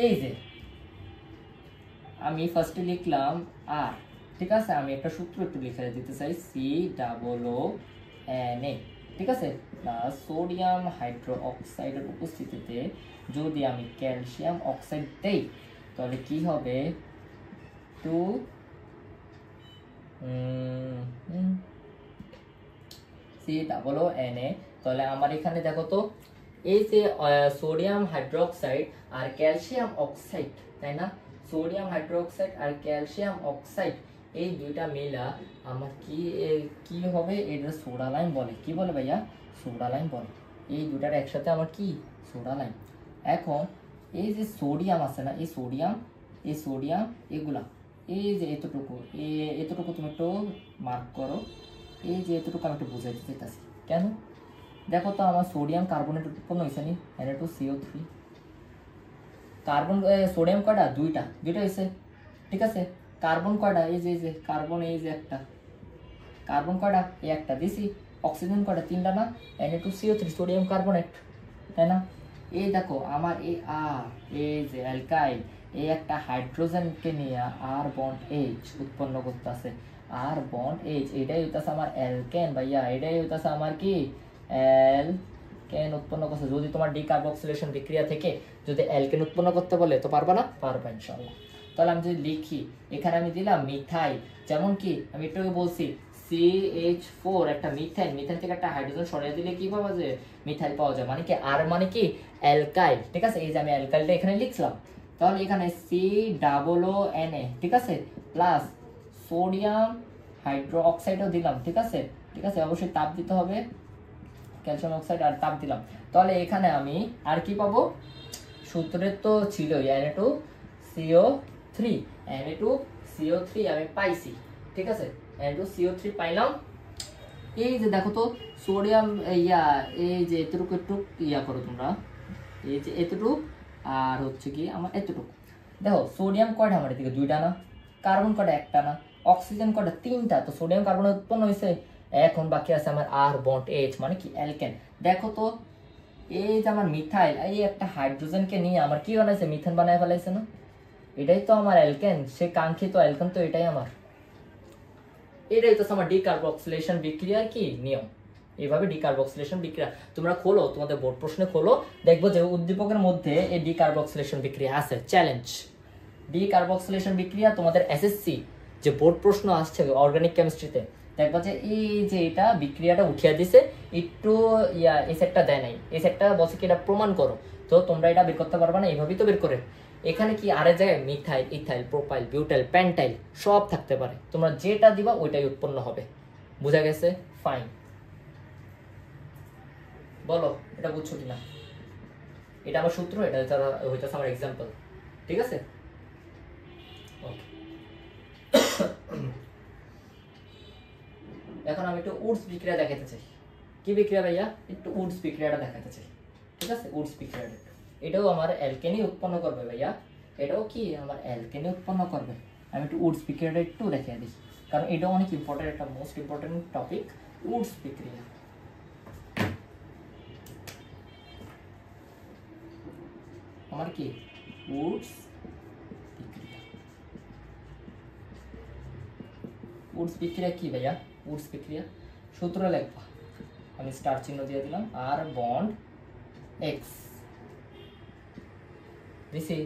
এই যে আমি ফার্স্টে লিখলাম আর, ঠিক আছে, আমি একটা সূত্র একটু লিখে দিতে চাই, COONA, ঠিক আছে, প্লাস সোডিয়াম হাইড্রোক্সাইডের উপস্থিতিতে যদি আমি ক্যালসিয়াম অক্সাইড দেই তাহলে কি হবে 2COONA। তাহলে আমার এখানে দেখো তো এই যে সোডিয়াম হাইড্রোক্সাইড আর ক্যালসিয়াম অক্সাইড, তাই না, সোডিয়াম হাইড্রোক্সাইড আর ক্যালসিয়াম অক্সাইড এই দুইটা মিলা আমার কি হবে, এটা সোডা লাইম বলে। কি বলে ভাইয়া? সোডা লাইম বলে। এই দুটার একসাথে আমার কি সোডা লাইম। এখন এই যে সোডিয়াম আছে না, এই সোডিয়াম এগুলা, এই যে এতটুকু তুমি একটু মার্ক করো, এই যে এতটুকু আমি একটু বুঝাই দিতে চাইছি। কেন? দেখো তো আমার সোডিয়াম কার্বনেট উৎপন্ন হয়েছে নি, Na2CO3, কার্বন সোডিয়াম কয়টা? দুইটা হয়েছে, ঠিক আছে। কার্বন কয়টা? এই যে কার্বন, এই যে একটা কার্বন কয়টা? এই একটা দিছি। অক্সিজেন কয়টা? তিনটা না, Na2CO3 সোডিয়াম কার্বনেট, তাই না। এই দেখো আমার এই যে অ্যালকাইল, এই একটা হাইড্রোজেনকে নিয়ে আর বন্ড এইচ উৎপন্ন করতেছে, আর বন্ড এইচ, এটাই হইতাছে আমার অ্যালকেন ভাইয়া, এটাই হইতাছে আমার কি অ্যালকেন উৎপন্ন করছে। যদি তোমার ডিকার্বক্সিলেশন বিক্রিয়া থেকে যদি অ্যালকেন উৎপন্ন করতে বলে তো পারবা না? পারবা ইনশাআল্লাহ। তাহলে আমি যদি লিখি, এখানে আমি দিলাম মিথাইল, যেমন কি আমি একটু আগে বলছি CH4 একটা মিথাইল, মিথাইল থেকে একটা হাইড্রোজেন সরিয়ে দিলে কি পাওয়া যায়? মিথাইল পাওয়া যায়। মানে কি আর মানে কি অ্যালকাইল, ঠিক আছে? এই যে আমি অ্যালকাইলটা এখানে লিখলাম, তাহলে এখানে COONA, ঠিক আছে, প্লাস সোডিয়াম হাইড্রো অক্সাইডও দিলাম, ঠিক আছে, ঠিক আছে, অবশ্যই তাপ দিতে হবে, ক্যালসিয়াম অক্সাইড আর তাপ দিলাম। তাহলে এখানে আমি আর কি পাবো? সূত্রের তো ছিল Na2CO3, Na2CO3 আমি পাইছি, ঠিক আছে, Na2CO3 পাইলাম। এই যে দেখো তো সোডিয়াম এই যে এতটুকু একটু করো তোমরা, এই যে এতটুকু আর হচ্ছে কি আমার এতটুকু, দেখো সোডিয়াম কয়টা আমার এদিকে? 2টা না? কার্বন কয়টা? 1টা না? অক্সিজেন কয়টা? 3টা। তো সোডিয়াম কার্বন উৎপন্ন হয়েছে, এখন বাকি আছে আমার আর বন্ড এইচ, মানে কি অ্যালকেন। দেখো তো এই যে আমার মিথাইল, এই একটা হাইড্রোজেনকে নিয়ে আমার কি বানাইছে? মিথেন বানায় ফেলাইছে না? এটাই তো আমার অ্যালকেন, সে কাঙ্ক্ষিত অ্যালকেন তো এটাই আমার। এটাই তো আমার ডিকার্বক্সিলেশন বিক্রিয়ার কি নিয়ম। এইভাবে ডিকার্বক্সিলেশন বিক্রিয়া তোমরা খোলো, তোমাদের বোর্ড প্রশ্নে খোলো, দেখবো যে উদ্দীপকের মধ্যে এই ডিকার্বক্সিলেশন বিক্রিয়া আছে। চ্যালেঞ্জ, ডিকার্বক্সিলেশন বিক্রিয়া তোমাদের এসএসসি যে বোর্ড প্রশ্ন আসছে অর্গানিক কেমিস্ট্রিতে, দেখবা যে এই যে এটা বিক্রিয়াটা উঠিয়ে দিছে, একটু এই সেটটা দেয় নাই, এই সেটটা বলছে কি এটা প্রমাণ করো, তো তোমরা এটা বের করতে পারবা না, এইভাবেই তো বের করে। এখানে কি আরেক জায়গায় মিথাইল, ইথাইল, প্রোপাইল, বিউটাইল, প্যান্টাইল সব থাকতে পারে, তোমরা যেটা দিবা ওইটাই উৎপন্ন হবে। বুঝা গেছে? ফাইন, বলো এটা বুঝছো কিনা? এটা আমার সূত্র, এটা হইতেছে আমার এক্সাম্পল, ঠিক আছে? এখন আমি একটু উডস বিক্রিয়া দেখাতে চাই। কি বিক্রিয়া ভাইয়া? একটু উডস বিক্রিয়াটা দেখাতে চাই, ঠিক আছে? উডস বিক্রিয়াটা এটাও আমার অ্যালকেনই উৎপন্ন করবে ভাইয়া, এটাও কি আমার অ্যালকেনই উৎপন্ন করবে। আমি একটু উডস বিক্রিয়াটা একটু দেখিয়ে দিই, কারণ এটাও অনেক ইম্পর্টেন্ট, একটা মোস্ট ইম্পর্টেন্ট টপিক, উডস বিক্রিয়া। আমার কি উডস বিক্রিয়া, উডস বিক্রিয়া কি ভাইয়া? উডস বিক্রিয়া সূত্র লেখবা, আমি স্টার চিহ্ন দিয়ে দিলাম, আর বন্ড এক্স দিছি,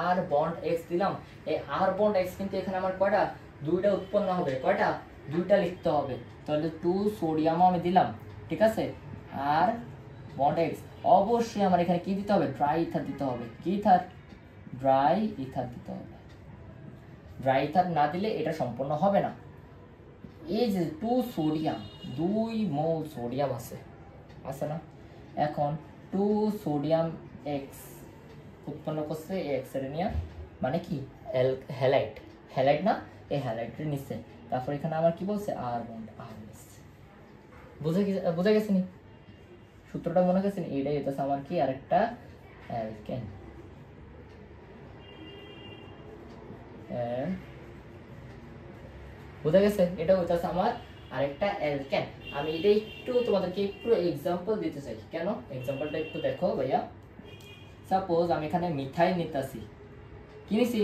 আর বন্ড এক্স দিলাম। এই আর বন্ড এক্স কিন্তু এখানে আমার কয়টা? 2টা উৎপন্ন হবে। কয়টা? 2টা লিখতে হবে, তাহলে 2 সোডিয়াম আমি দিলাম, ঠিক আছে, আর বন্ড এক্স। অবশ্যই আমার এখানে কি দিতে হবে? ড্রাই ইথার দিতে হবে। কি ইথার? ড্রাই ইথার দিতে হবে। ড্রাই ইথার না দিলে এটা সম্পূর্ণ হবে না। এই যে 2 সোডিয়াম, 2 মোল সোডিয়াম আছে না? এখন 2 সোডিয়াম এক্স উৎপন্ন করছে এক্স এর নিয়ে, মানে কি হ্যালাইড, হ্যালাইড না? এই হ্যালাইডের নিচে, তারপর এখানে আমার কি বলছে? আর বন্ড আর নিচে। বুঝা গেছে নি? সূত্রটা মনে গেছে নি? এটাই হইতেছে আমার কি আরেকটা অ্যালকেন। বুঝা গেছে? এটা হইতেছে আমার আরেকটা অ্যালকেন। আমি এটা একটু তোমাদেরকে একটু এক্সাম্পল দিতে চাই। কেন? এক্সাম্পলটা একটু দেখো ভাইয়া। সাপোজ আমি এখানে মিথাইল নিতেছি, কি নিছি?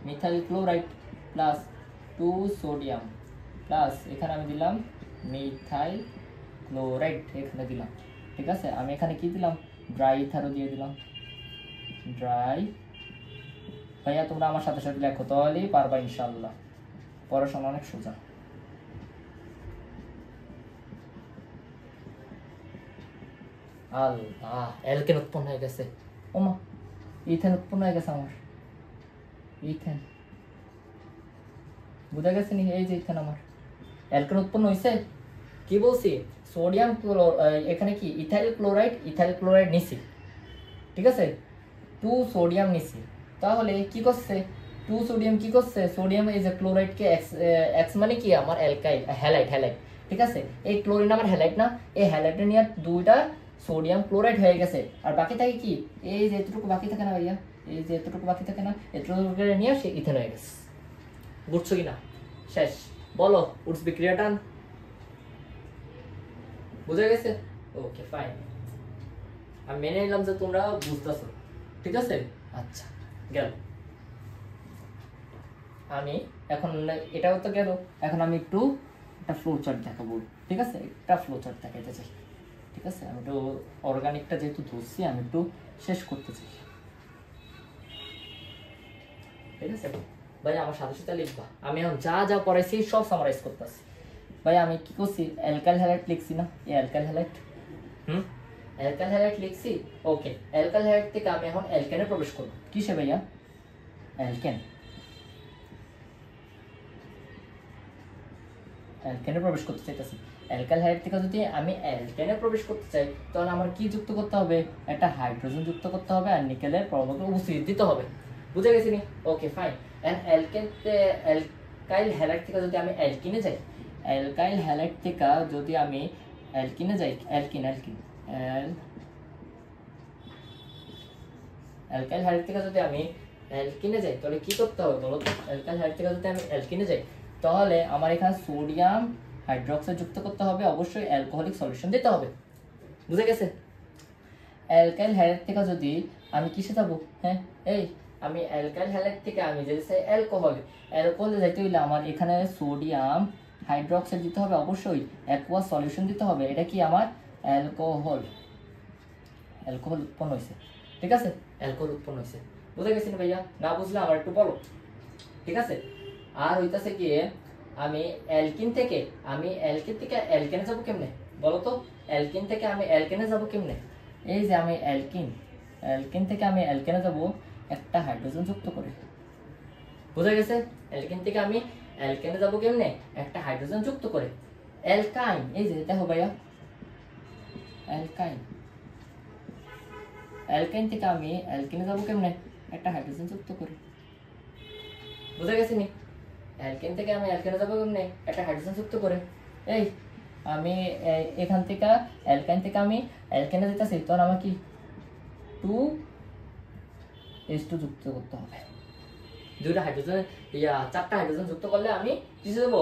Methyl chloride plus 2 sodium plus এখানে আমি দিলাম মিথাইল ক্লোরাইড, এখানে দিলাম, ঠিক আছে। আমি এখানে কি দিলাম? ড্রাই ইথারও দিয়ে দিলাম, ড্রাই। ভাইয়া তোমরা আমার সাথে সাথে লেখো, তাহলেই পারবা ইনশাআল্লাহ, পড়াশোনা অনেক সোজা। আল্লাহ, অ্যালকেন উৎপন্ন হয়ে গেছে। ওমা, ইথেন উৎপন্ন হয়ে গেছে আমার, ইথেন। বুঝা গেছে নি? এই যে ইথেন আমার অ্যালকেন উৎপন্ন হয়েছে। কি বলছি? সোডিয়াম এখানে কি ইথাইল ক্লোরাইড নিছি, ঠিক আছে, 2 সোডিয়াম নিছি। তাহলে কি করছে? 2 সোডিয়াম কি করছে? সোডিয়াম এই যে ক্লোরাইডকে এক্স মানে কি আমার অ্যালকাইল, হ্যালাইড, ঠিক আছে। এই ক্লোরিন আমার হ্যালাইড না? এই হ্যালাইডে নিয়ে 2টা সোডিয়াম ক্লোরাইড হয়ে গেছে, আর বাকি থাকে কি? এই যে এতটুকু বাকি থাকে না ভাইয়া, এই যে এতটুকু বাকি থাকে না, এতটুকু নিয়ে সে ইথেন হয়ে গেছে। বুঝছো কিনা? শেষ। বলো উডস বিক্রিয়াটা বুঝা গেছে? ওকে ফাইন, আমি মেনে নিলাম যে তোমরা বুঝতেছো, ঠিক আছে। আচ্ছা, গেল। আমি এখন এটাও তো গেল, এখন আমি একটু একটা ফ্লো চার্ট দেখাবো, ঠিক আছে? একটা ফ্লো চার্ট দেখাইতে চাই, ঠিক আছে? আমি একটু অর্গানিকটা যেহেতু ধরছি আমি একটু শেষ করতে চাই, ঠিক আছে ভাই? আমার সাথে সাথে লিখবা, আমি এখন যা যা পড়াইছি সব সামারাইজ করতেছি। ভাই আমি কি করছি, অ্যালকাইল হ্যালাইড লিখছি না, এই অ্যালকাইল হ্যালাইড, অ্যালকাইল হ্যালাইড লিখছি। ওকে, অ্যালকাইল হ্যালাইড থেকে আমি এখন অ্যালকেনে প্রবেশ করব। কিসে ভাইয়া? অ্যালকেন, অ্যালকেনে প্রবেশ করতে চাইতেছি। অ্যালকাইল হ্যালাইড থেকে যদি আমি অ্যালকেনে প্রবেশ করতে চাই তাহলে আমার কি যুক্ত করতে হবে? একটা হাইড্রোজেন যুক্ত করতে হবে আর নিকেলের প্রভাবকে উপস্থিতি দিতে হবে। বুঝে গেছি নি? Okay fine. And alkyl halide থেকে যদি আমি অ্যালকিনে যাই, অ্যালকাইল হ্যালাইড থেকে যদি আমি অ্যালকিনে যাই, অ্যালকাইল হ্যালাইড থেকে যদি আমি অ্যালকিনে যাই তাহলে কি করতে হবে বলো তো? অ্যালকাইল হ্যালাইড থেকে যদি আমি অ্যালকিনে যাই তাহলে আমার এখানে সোডিয়াম হাইড্রোক্সাইড যুক্ত করতে হবে, অবশ্যই অ্যালকোহলিক সলিউশন দিতে হবে। বুঝে গেছে? অ্যালকাইল হ্যালাইড থেকে যদি আমি কিসে যাব? হ্যাঁ, এই আমি অ্যালকাইল হ্যালাইড থেকে আমি যদি চাই অ্যালকোহলে যাইতে হইলে আমার এখানে সোডিয়াম হাইড্রোক্সাইড দিতে হবে, অবশ্যই অ্যাকুয়াস সলিউশন দিতে হবে। এটা কি আমার অ্যালকোহল উৎপন্ন হয়েছে, ঠিক আছে? অ্যালকোহল উৎপন্ন হয়েছে। বুঝে গেছেন ভাইয়া? না বুঝলে আমার একটু বলো, ঠিক আছে? আর হইতাছে কি, আমি অ্যালকিন থেকে অ্যালকেনে যাব কেমনে বলো তো? অ্যালকিন থেকে আমি অ্যালকেনে যাব কেমনে? এই যে আমি অ্যালকিন থেকে আমি অ্যালকেনে যাব একটা হাইড্রোজেন যুক্ত করে। বুঝা গেছে? অ্যালকিন থেকে আমি অ্যালকেনে যাব কেমনে? একটা হাইড্রোজেন যুক্ত করে। অ্যালকাইন, এই যে দেখো ভাইয়া, অ্যালকাইন থেকে আমি অ্যালকেনে যাব কেমনে? একটা হাইড্রোজেন যুক্ত করে। বুঝা গেছে নি? অ্যালকেন থেকে আমি অ্যালকেনে যাব কেমনে? একটা হাইড্রোজেন যুক্ত করে। এই আমি এখান থেকে অ্যালকাইন থেকে আমি অ্যালকেনে যেতেছি, তখন আমার কি 2H2 যুক্ত করতে হবে। দুইটা হাইড্রোজেন চারটা হাইড্রোজেন যুক্ত করলে আমি কিসে দেবো?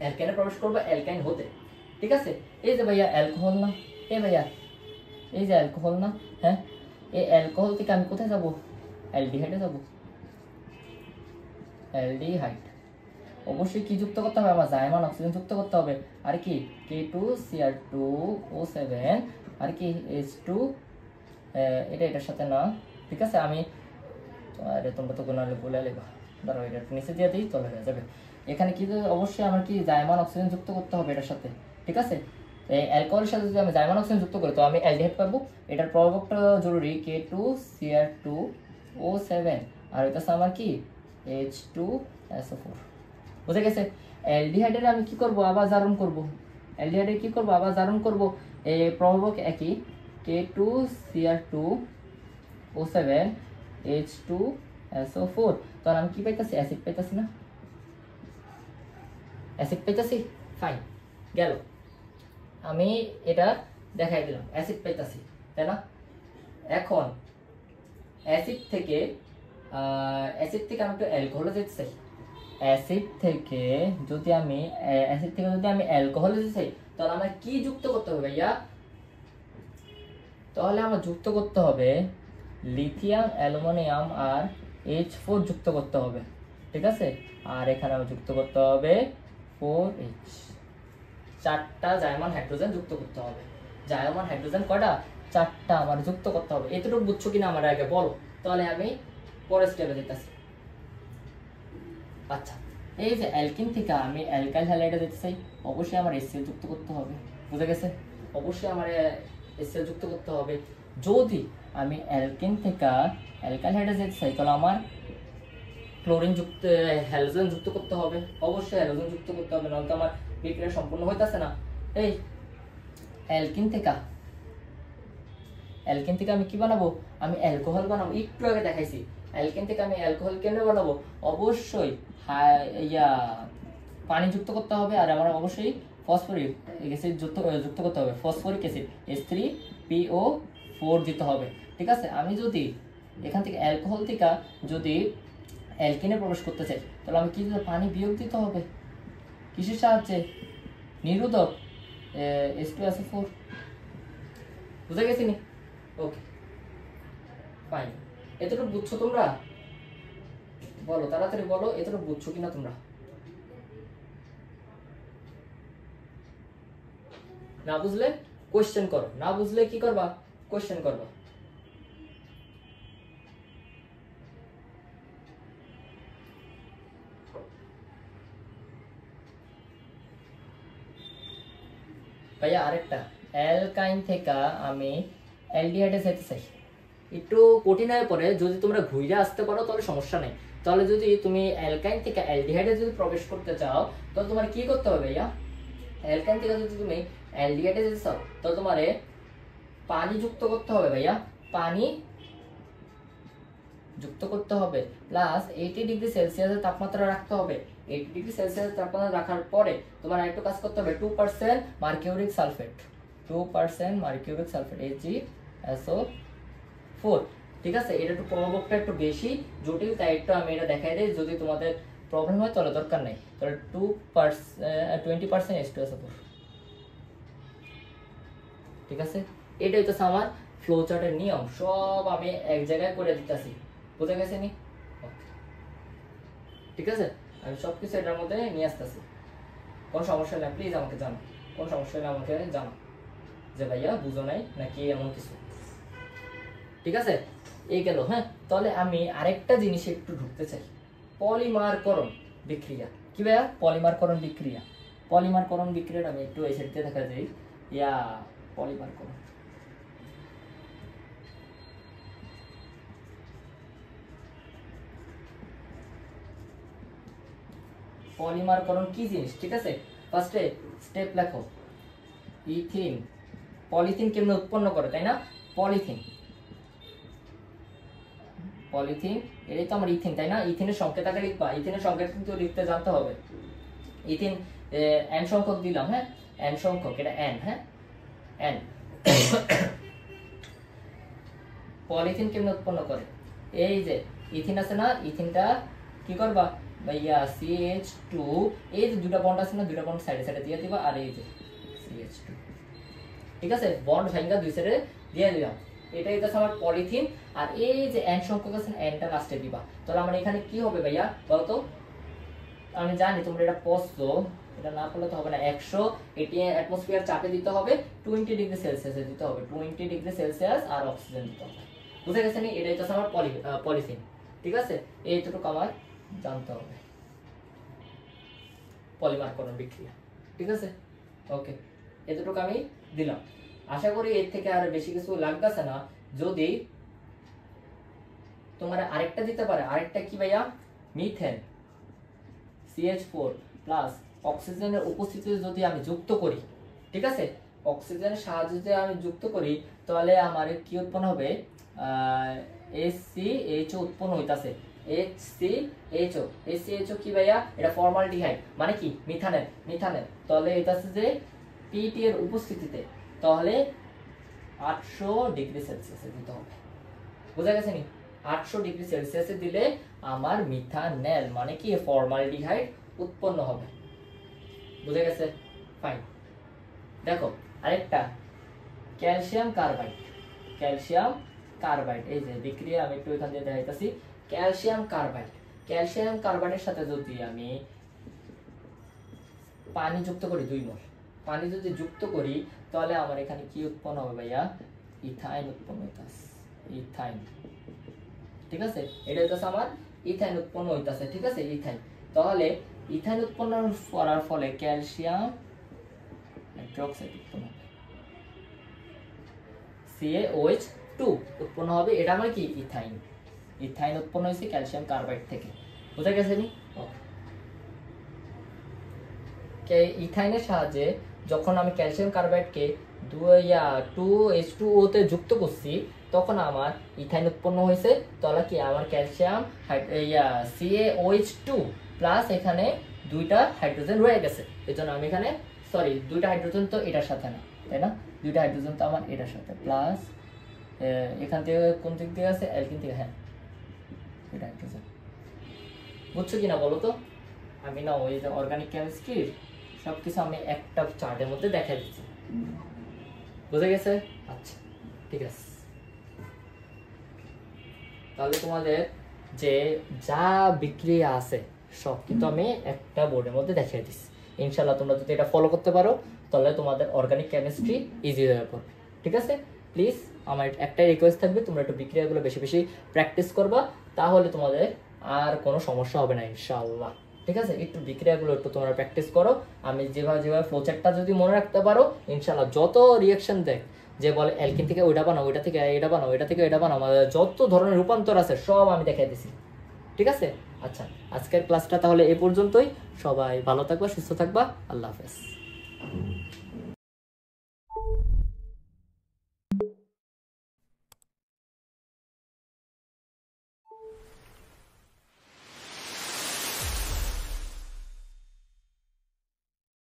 অ্যালকেনে প্রবেশ করবো, অ্যালকাইন হতে, ঠিক আছে? এই যে ভাইয়া অ্যালকোহল না, এই ভাইয়া এই যে অ্যালকোহল না, হ্যাঁ, এই অ্যালকোহল থেকে আমি কোথায় যাব? অ্যালডিহাইডে যাব। অ্যালডিহাইড অবশ্যই কি যুক্ত করতে হবে? আমার জাইমান অক্সিজেন যুক্ত করতে হবে। আর কি K2Cr2O7 আর কি H2, এটার সাথে না, ঠিক আছে? আমি আরে তোমরা তো গোনালে বলে লেবা, দাঁড়াও এটা নিচে দিয়ে দিই তাহলে হয়ে যাবে। এখানে কি অবশ্যই আমার কি জাইমান অক্সিজেন যুক্ত করতে হবে এটার সাথে, ঠিক আছে? এই অ্যালকোহলের সাথে যদি আমি জাইমান অক্সিজেন যুক্ত করি তো আমি অ্যালডিহাইড পাবো। এটার প্রভাবকটা জরুরি K2Cr2O7 আর হইতাছে আমার কি H2SO4। বুঝে গেছে? অ্যালডিহাইডের আমি কি করব? আবার জারণ করব। অ্যালডিহাইডের কি করব? আবার জারণ করব। এই প্রভাবক একই K2Cr2O7 H2SO4, তখন আমি কি পাইতাছি? অ্যাসিড পাইতাছি না? অ্যাসিড পাইতাছি, ফাইন গেল। আমি এটা দেখাই দিলাম, অ্যাসিড পাইতাছি, তাই না? এখন অ্যাসিড থেকে আমি একটু অ্যালকোহলে যেতে চাই। অ্যাসিড থেকে যদি আমি অ্যালকোহলে যেতে চাই তাহলে আমার কি যুক্ত করতে হবে ভাইয়া? তাহলে আমার যুক্ত করতে হবে লিথিয়াম, অ্যালুমিনিয়াম আর H4 যুক্ত করতে হবে, ঠিক আছে? আর এখানে আমার যুক্ত করতে হবে 4H, চারটা জাইমান হাইড্রোজেন যুক্ত করতে হবে। জাইমান হাইড্রোজেন কয়টা? চারটা আমার যুক্ত করতে হবে। এতটুকু বুঝছো কিনা আমার আগে বলো, তাহলে আমি পরের স্টেপে যেতেছি। আচ্ছা, এই যে অ্যালকিন থেকে আমি অ্যালকাইল হ্যালাইডে যেতে চাই, অবশ্যই আমার HCl যুক্ত করতে হবে। বুঝে গেছে? অবশ্যই আমার HCl যুক্ত করতে হবে। যদি আমি অ্যালকিন থেকে অ্যালকাইল হ্যালাইডে যেতে চাই তাহলে আমার ক্লোরিন যুক্ত হ্যালোজেন যুক্ত করতে হবে, অবশ্যই হ্যালোজেন যুক্ত করতে হবে, নাহলে তো আমার বিক্রিয়া সম্পূর্ণ হইতাছে না। এই অ্যালকিন থেকে আমি কি বানাবো? আমি অ্যালকোহল বানাবো। একটু আগে দেখাইছি অ্যালকিন থেকে আমি অ্যালকোহল কেমনে বানাবো? অবশ্যই পানি যুক্ত করতে হবে, আর আমার অবশ্যই ফসফরিক অ্যাসিড যুক্ত করতে হবে, ফসফরিক অ্যাসিড H3PO4 দিতে হবে, ঠিক আছে? আমি যদি এখান থেকে অ্যালকোহল থেকে যদি অ্যালকিনে প্রবেশ করতে চাই তাহলে আমি কি দিতে? পানি বিয়োগ দিতে হবে। কিসের সাহায্যে? নিরোধক H2SO4। বুঝে গেছি নি? ওকে ফাইন, এতটুকু বুঝছো তোমরা? বলো তাড়াতাড়ি বলো, এতটা বুঝছো কিনা তোমরা? না বুঝলে কোশ্চেন করো, না বুঝলে কি করবা? কোশ্চেন করবা। ভাইয়া আরেকটা, অ্যালকাইন থেকে আমি অ্যালডিহাইডে যেতে চাই, একটু কঠিন হয়ে পড়ে। যদি তোমরা ঘুরে আসতে পারো তাহলে সমস্যা নেই। তাহলে যদি তুমি অ্যালকাইন থেকে অ্যালডিহাইডে যদি প্রবেশ করতে চাও তাহলে তোমার কি করতে হবে ভাইয়া? অ্যালকাইন থেকে যদি তুমি অ্যালডিহাইডে যেতে চাও তাহলে তোমার পানি যুক্ত করতে হবে ভাইয়া, পানি যুক্ত করতে হবে, প্লাস 80 ডিগ্রি সেলসিয়াসের তাপমাত্রা রাখতে হবে। 80 ডিগ্রি সেলসিয়াসের তাপমাত্রা রাখার পরে তোমার আরেকটু কাজ করতে হবে, 2% mercuric sulphate, 2% mercuric sulphate HgSO4। ঠিক আছে, এটা একটু প্রভাবটা একটু বেশি জটিল, তাই একটু আমি এটা দেখাই দিই। যদি তোমাদের প্রবলেম হয় তাহলে দরকার নেই। তাহলে 20% H2SO4। ঠিক আছে, এটা হচ্ছে আমার ফ্লো চার্টের নিয়ম, সব আমি এক জায়গায় করে দিতেছি। বুঝে গেছে নি? ঠিক আছে, আমি সবকিছু এটার মধ্যে নিয়ে আসতেছি। কোনো সমস্যা নেই, প্লিজ আমাকে জানো, কোনো সমস্যা নেই আমাকে জানো যে ভাইয়া বুঝো নাই নাকি এমন কিছু। ঠিক আছে, এই গেল। হ্যাঁ, তাহলে আমি আরেকটা জিনিস একটু ঢুকতে চাই, পলিমারকরণ বিক্রিয়া। কি ভাইয়া? পলিমারকরণ বিক্রিয়া। পলিমারকরণ বিক্রিয়াটা আমি একটু এই সাইডে দেখা যাই, ইয়া পলিমারকরণ। পলিমারকরণ কি জিনিস? ঠিক আছে, ফার্স্টে স্টেপ লেখো, ইথিন। পলিথিন কেমনে উৎপন্ন করে, তাই না? পলিথিন, পলিথিন, এটাই তো আমার ইথিন, তাই না? ইথিনের সংকেত আগে লিখবা, ইথিনের সংকেত কিন্তু লিখতে জানতে হবে। ইথিন এন সংখ্যক দিলাম, হ্যাঁ এন সংখ্যক, এটা এন, হ্যাঁ এন। পলিথিন কেমনে উৎপন্ন করে? এই যে ইথিন আছে না, ইথিনটা কি করবা ভাইয়া, CH2, এই যে দুটো বন্ড আছে না, দুটো বন্ড সাইডে সাইডে দিয়ে দিবা, আর এই যে CH2। ঠিক আছে, বন্ড ভাঙা দুই সাইডে দিয়ে দিলাম, এটাই হচ্ছে আমার পলিথিন। আর এই যে এন সংখ্যক আছে, এনটা লাস্টে দিবা। তাহলে আমার এখানে কি হবে ভাইয়া বলো তো? আমি জানি তোমরা এটা পড়ছো, এটা না পড়লে তো হবে না। 100 এটি অ্যাটমসফিয়ার চাপে দিতে হবে, 20 ডিগ্রি সেলসিয়াসে দিতে হবে, 20 ডিগ্রি সেলসিয়াস, আর অক্সিজেন দিতে হবে। বুঝে গেছে নি? এটাই হচ্ছে আমার পলিথিন। ঠিক আছে, এইটুকু আমার জানতে হবে, পলিমারকরণ বিক্রিয়া। ঠিক আছে, ওকে, এতটুকু আমি দিলাম। আশা করি এর থেকে আর বেশি কিছু লাগতেছে না। যদি তোমার আরেকটা দিতে পারে, আরেকটা কি ভাইয়া? মিথেন, CH4 প্লাস অক্সিজেনের উপস্থিতিতে যদি আমি যুক্ত করি, ঠিক আছে, অক্সিজেনের সাহায্যে যদি আমি যুক্ত করি তাহলে আমার কি উৎপন্ন হবে? HCHO উৎপন্ন হইতাছে, HCHO। HCHO কি ভাইয়া? এটা ফর্মালডিহাইড, মানে কি? Methanal, methanal. তাহলে এটা আছে যে পিটি এর উপস্থিতিতে, তাহলে 800 ডিগ্রি সেলসিয়াসে দিতে হবে। বুঝা গেছে নি? 800 ডিগ্রি সেলসিয়াসে দিলে আমার মিথানেল মানে কি ফর্মালডিহাইড উৎপন্ন হবে। বুঝা গেছে? ফাইন। দেখো আরেকটা, ক্যালসিয়াম কার্বাইড, ক্যালসিয়াম কার্বাইড, এই যে বিক্রিয়া আমি একটু এখান দিয়ে দেখাইতেছি। ক্যালসিয়াম কার্বাইড, ক্যালসিয়াম কার্বাইডের সাথে যদি আমি পানি যুক্ত করি, 2 মোল পানি যদি যুক্ত করি তাহলে আমার এখানে কি উৎপন্ন হবে ভাইয়া? ইথাইন উৎপন্ন হইতাছে, ইথাইন। ঠিক আছে, এটা হচ্ছে আমার ইথাইন উৎপন্ন হইতাছে। ঠিক আছে, ইথাইন। তাহলে ইথাইন উৎপন্ন করার ফলে ক্যালসিয়াম হাইড্রোক্সাইড উৎপন্ন হবে, CaOH2 উৎপন্ন হবে। এটা আমার কি? ইথাইন। ইথাইন উৎপন্ন হয়েছে ক্যালসিয়াম কার্বাইড থেকে। বুঝা গেছে নি? ইথাইনের সাহায্যে যখন আমি ক্যালসিয়াম কার্বাইডকে 2H2O তে যুক্ত করছি তখন আমার ইথাইন উৎপন্ন হয়েছে। তাহলে কি আমার ক্যালসিয়াম CaOH2 প্লাস এখানে 2টা হাইড্রোজেন রয়ে গেছে। এজন্য আমি এখানে সরি 2টা হাইড্রোজেন তো এটার সাথে না, তাই না? 2টা হাইড্রোজেন তো আমার এটার সাথে, প্লাস এখান থেকে কোন দিক দিয়ে আছে? অ্যালকিন থেকে, হ্যাঁ 2টা হাইড্রোজেন। বুঝছো কিনা বলো তো? আমি না ওই যে অর্গানিক কেমিস্ট্রির সবকিছু আমি একটা চার্টের মধ্যে দেখা দিচ্ছি। বুঝে গেছে? আচ্ছা ঠিক আছে, তাহলে তোমাদের যে যা বিক্রিয়া আছে সব কিন্তু আমি একটা বোর্ডের মধ্যে দেখিয়ে দিচ্ছি। ইনশাল্লাহ তোমরা যদি এটা ফলো করতে পারো তাহলে তোমাদের অর্গানিক কেমিস্ট্রি ইজি হয়ে পড়বে। ঠিক আছে, প্লিজ আমার একটাই রিকোয়েস্ট থাকবে, তোমরা একটু বিক্রিয়াগুলো বেশি বেশি প্র্যাকটিস করবা, তাহলে তোমাদের আর কোনো সমস্যা হবে না ইনশাআল্লাহ। ঠিক আছে, একটু বিক্রিয়াগুলো একটু তোমরা প্র্যাকটিস করো। আমি যেভাবে ফ্লোচার্টটা যদি মনে রাখতে পারো ইনশাআল্লাহ যত রিয়াকশন দেখ, যে বলে অ্যালকিন থেকে ওইটা বানাও, ওইটা থেকে এটা বানাও, ওইটা থেকে এটা বানাও, যত ধরনের রূপান্তর আছে সব আমি দেখাই দিছি। ঠিক আছে, আচ্ছা আজকের ক্লাসটা তাহলে এই পর্যন্তই। সবাই ভালো থাকবা, সুস্থ থাকবা, আল্লাহ হাফেজ।